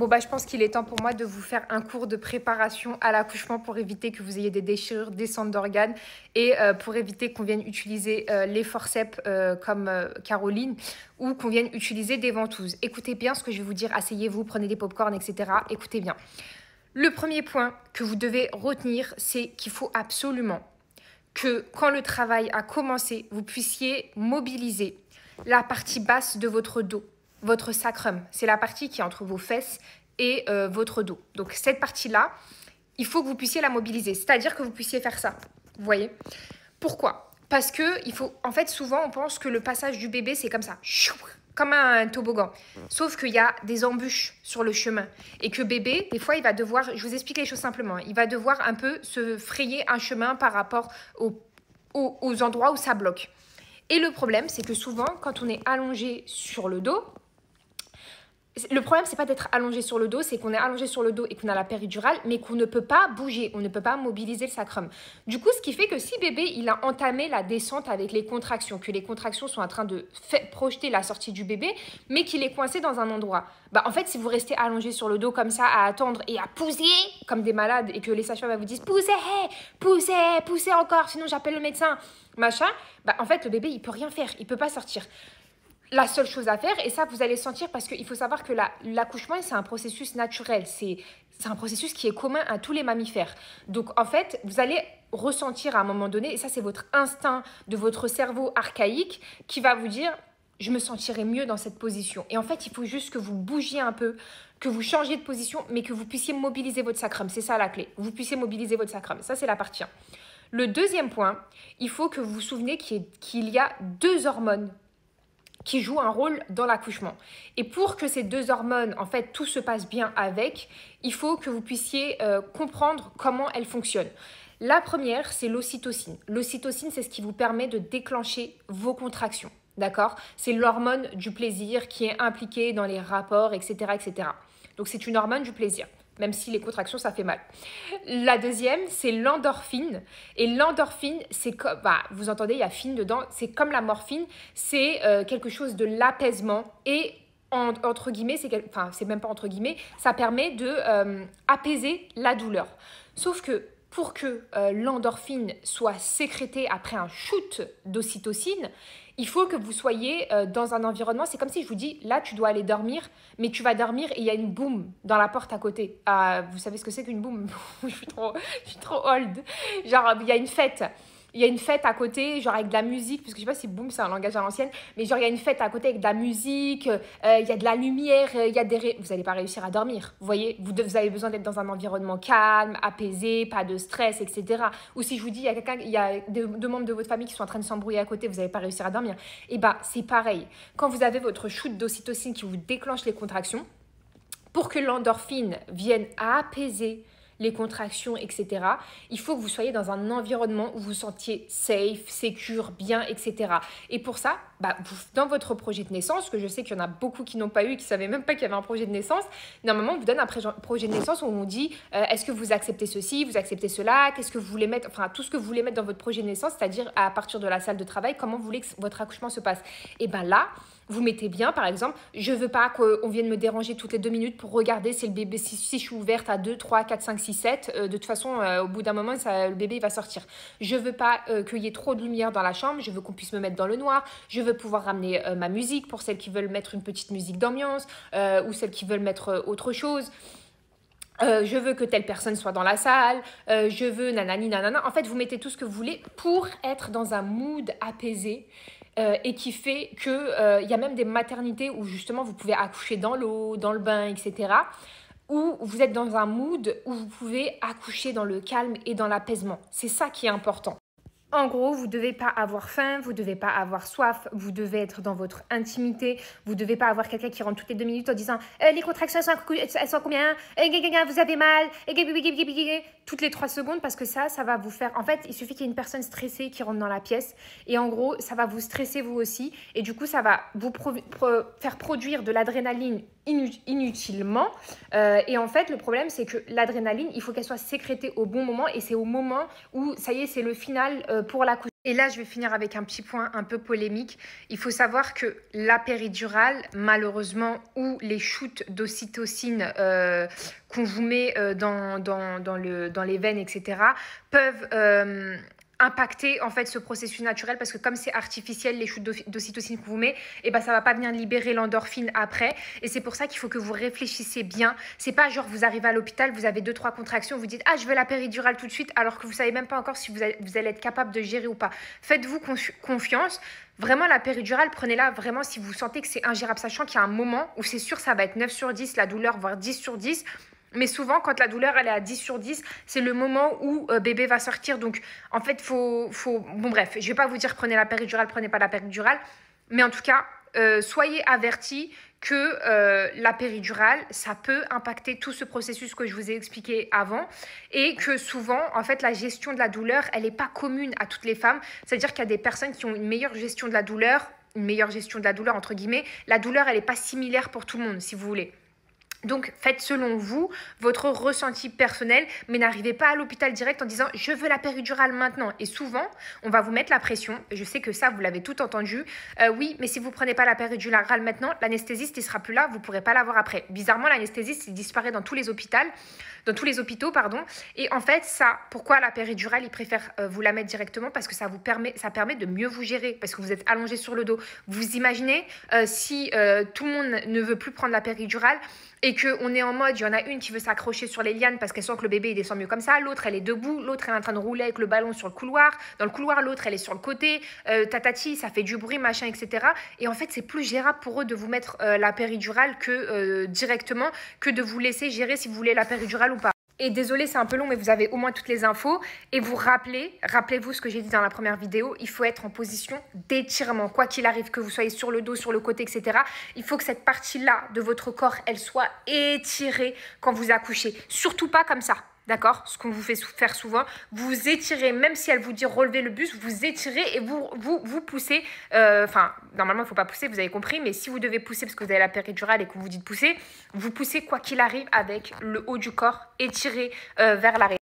Bon, bah, je pense qu'il est temps pour moi de vous faire un cours de préparation à l'accouchement pour éviter que vous ayez des déchirures, descente d'organes et pour éviter qu'on vienne utiliser les forceps comme Caroline ou qu'on vienne utiliser des ventouses. Écoutez bien ce que je vais vous dire, asseyez-vous, prenez des pop-corn, etc. Écoutez bien. Le premier point que vous devez retenir, c'est qu'il faut absolument que quand le travail a commencé, vous puissiez mobiliser la partie basse de votre dos. Votre sacrum, c'est la partie qui est entre vos fesses et votre dos. Donc cette partie-là, il faut que vous puissiez la mobiliser, c'est-à-dire que vous puissiez faire ça. Vous voyez? Pourquoi? Parce que il faut, en fait, souvent on pense que le passage du bébé c'est comme ça, comme un toboggan. Sauf qu'il y a des embûches sur le chemin et que bébé, des fois, il va devoir, je vous explique les choses simplement, il va devoir un peu se frayer un chemin par rapport aux endroits où ça bloque. Et le problème, c'est que souvent, quand on est allongé sur le dos, le problème, c'est pas d'être allongé sur le dos, c'est qu'on est allongé sur le dos et qu'on a la péridurale, mais qu'on ne peut pas bouger, on ne peut pas mobiliser le sacrum. Du coup, ce qui fait que si bébé, il a entamé la descente avec les contractions, que les contractions sont en train de projeter la sortie du bébé, mais qu'il est coincé dans un endroit, bah en fait, si vous restez allongé sur le dos comme ça, à attendre et à pousser comme des malades, et que les sages-femmes vous disent poussez, poussez, poussez encore, sinon j'appelle le médecin, machin, bah en fait, le bébé, il peut rien faire, il peut pas sortir. La seule chose à faire, et ça vous allez sentir parce qu'il faut savoir que l'accouchement c'est un processus naturel, c'est un processus qui est commun à tous les mammifères. Donc en fait, vous allez ressentir à un moment donné, et ça c'est votre instinct de votre cerveau archaïque qui va vous dire je me sentirai mieux dans cette position. Et en fait, il faut juste que vous bougiez un peu, que vous changiez de position, mais que vous puissiez mobiliser votre sacrum. C'est ça la clé, vous puissiez mobiliser votre sacrum. Ça c'est la partie 1. Le deuxième point, il faut que vous vous souvenez qu'il y a 2 hormones qui jouent un rôle dans l'accouchement. Et pour que ces 2 hormones, en fait, tout se passe bien avec, il faut que vous puissiez comprendre comment elles fonctionnent. La première, c'est l'ocytocine. L'ocytocine, c'est ce qui vous permet de déclencher vos contractions. D'accord? C'est l'hormone du plaisir qui est impliquée dans les rapports, etc., etc. Donc, c'est une hormone du plaisir. Même si les contractions, ça fait mal. La deuxième, c'est l'endorphine. Et l'endorphine, c'est comme, bah, vous entendez, il y a fine dedans, c'est comme la morphine, c'est quelque chose de l'apaisement et entre guillemets, c'est même pas entre guillemets, ça permet de apaiser la douleur. Sauf que pour que l'endorphine soit sécrétée après un shoot d'ocytocine, il faut que vous soyez dans un environnement, c'est comme si je vous dis, là tu dois aller dormir, mais tu vas dormir et il y a une boum dans la porte à côté. Vous savez ce que c'est qu'une boum? je suis trop old. Genre, il y a une fête. Il y a une fête à côté, genre avec de la musique, parce que je sais pas si boum c'est un langage à l'ancienne, mais genre il y a une fête à côté avec de la musique, il y a de la lumière, il y a vous n'allez pas réussir à dormir, vous voyez, vous avez besoin d'être dans un environnement calme, apaisé, pas de stress, etc. Ou si je vous dis, il y a 2 membres de votre famille qui sont en train de s'embrouiller à côté, vous n'allez pas réussir à dormir. Et bah c'est pareil, quand vous avez votre shoot d'ocytocine qui vous déclenche les contractions, pour que l'endorphine vienne apaiser les contractions, etc. Il faut que vous soyez dans un environnement où vous vous sentiez safe, secure, bien, etc. Et pour ça, bah, dans votre projet de naissance, que je sais qu'il y en a beaucoup qui n'ont pas eu, qui ne savaient même pas qu'il y avait un projet de naissance, normalement, on vous donne un projet de naissance où on vous dit est-ce que vous acceptez ceci, vous acceptez cela, qu'est-ce que vous voulez mettre, enfin, tout ce que vous voulez mettre dans votre projet de naissance, c'est-à-dire à partir de la salle de travail, comment vous voulez que votre accouchement se passe. Et bien là, vous mettez bien, par exemple, je ne veux pas qu'on vienne me déranger toutes les 2 minutes pour regarder si le bébé, si je suis ouverte à 2, 3, 4, 5, 6, 7. De toute façon, au bout d'un moment, le bébé il va sortir. Je ne veux pas qu'il y ait trop de lumière dans la chambre. Je veux qu'on puisse me mettre dans le noir. Je veux pouvoir ramener ma musique pour celles qui veulent mettre une petite musique d'ambiance ou celles qui veulent mettre autre chose. Je veux que telle personne soit dans la salle, je veux nanani nanana. En fait, vous mettez tout ce que vous voulez pour être dans un mood apaisé et qui fait que y a même des maternités où justement vous pouvez accoucher dans l'eau, dans le bain, etc. Où vous êtes dans un mood où vous pouvez accoucher dans le calme et dans l'apaisement. C'est ça qui est important. En gros, vous ne devez pas avoir faim, vous ne devez pas avoir soif, vous devez être dans votre intimité, vous ne devez pas avoir quelqu'un qui rentre toutes les 2 minutes en disant les contractions, elles sont combien? Vous avez mal? Toutes les 3 secondes, parce que ça va vous faire... En fait, il suffit qu'il y ait une personne stressée qui rentre dans la pièce et en gros, ça va vous stresser vous aussi et du coup, ça va vous faire produire de l'adrénaline inutilement. Et en fait, le problème, c'est que l'adrénaline, il faut qu'elle soit sécrétée au bon moment. Et c'est au moment où, ça y est, c'est le final pour l'accouchement. Et là, je vais finir avec un petit point un peu polémique. Il faut savoir que la péridurale, malheureusement, ou les shoots d'ocytocine qu'on vous met dans les veines, etc., peuvent impacter en fait ce processus naturel, parce que comme c'est artificiel, les shoots d'ocytocine qu'on vous met, et ben ça va pas venir libérer l'endorphine après. Et c'est pour ça qu'il faut que vous réfléchissez bien. C'est pas genre vous arrivez à l'hôpital, vous avez 2-3 contractions, vous dites ah je veux la péridurale tout de suite, alors que vous savez même pas encore si vous allez être capable de gérer ou pas. Faites-vous confiance. Vraiment, la péridurale, prenez-la vraiment si vous sentez que c'est ingérable, sachant qu'il y a un moment où c'est sûr ça va être 9 sur 10, la douleur, voire 10 sur 10. Mais souvent, quand la douleur elle est à 10 sur 10, c'est le moment où bébé va sortir. Donc, en fait, faut... Bon, bref, je ne vais pas vous dire prenez la péridurale, prenez pas la péridurale. Mais en tout cas, soyez avertis que la péridurale, ça peut impacter tout ce processus que je vous ai expliqué avant. Et que souvent, en fait, la gestion de la douleur, elle n'est pas commune à toutes les femmes. C'est-à-dire qu'il y a des personnes qui ont une meilleure gestion de la douleur, entre guillemets. La douleur, elle n'est pas similaire pour tout le monde, si vous voulez. Donc, faites selon vous votre ressenti personnel, mais n'arrivez pas à l'hôpital direct en disant « je veux la péridurale maintenant ». Et souvent, on va vous mettre la pression. Je sais que ça, vous l'avez tout entendu. Oui, mais si vous ne prenez pas la péridurale maintenant, l'anesthésiste, il ne sera plus là, vous ne pourrez pas l'avoir après. Bizarrement, l'anesthésiste, il disparaît dans tous les hôpitaux. Et en fait, ça, pourquoi la péridurale, il préfère vous la mettre directement? Parce que ça permet de mieux vous gérer, parce que vous êtes allongé sur le dos. Vous imaginez si tout le monde ne veut plus prendre la péridurale et qu'on est en mode, il y en a une qui veut s'accrocher sur les lianes parce qu'elle sent que le bébé il descend mieux comme ça, l'autre elle est debout, l'autre elle est en train de rouler avec le ballon sur le couloir, dans le couloir l'autre elle est sur le côté, tatati, ça fait du bruit, machin, etc. Et en fait c'est plus gérable pour eux de vous mettre la péridurale que directement, que de vous laisser gérer si vous voulez la péridurale ou pas. Et désolé, c'est un peu long, mais vous avez au moins toutes les infos. Et rappelez-vous ce que j'ai dit dans la première vidéo, il faut être en position d'étirement. Quoi qu'il arrive, que vous soyez sur le dos, sur le côté, etc. Il faut que cette partie-là de votre corps, elle soit étirée quand vous accouchez. Surtout pas comme ça. D'accord? Ce qu'on vous fait faire souvent, vous étirez, même si elle vous dit relever le buste, vous étirez et vous poussez. Enfin, normalement, il ne faut pas pousser, vous avez compris, mais si vous devez pousser parce que vous avez la péridurale et qu'on vous dit de pousser, vous poussez quoi qu'il arrive avec le haut du corps étiré vers l'arrière.